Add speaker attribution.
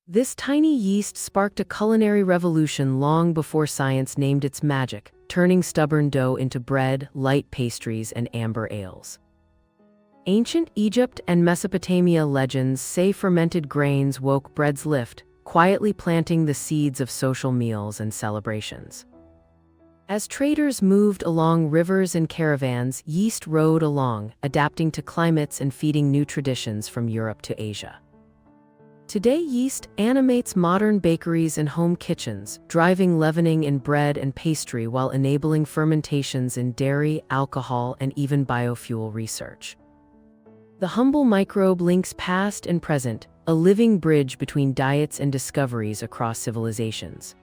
Speaker 1: This tiny yeast sparked a culinary revolution long before science named its magic, turning stubborn dough into bread, light pastries, and amber ales. Ancient Egypt and Mesopotamia legends say fermented grains woke bread's lift, quietly planting the seeds of social meals and celebrations. As traders moved along rivers and caravans, yeast rode along, adapting to climates and feeding new traditions from Europe to Asia. Today, yeast animates modern bakeries and home kitchens, driving leavening in bread and pastry while enabling fermentations in dairy, alcohol, and even biofuel research. The humble microbe links past and present, a living bridge between diets and discoveries across civilizations.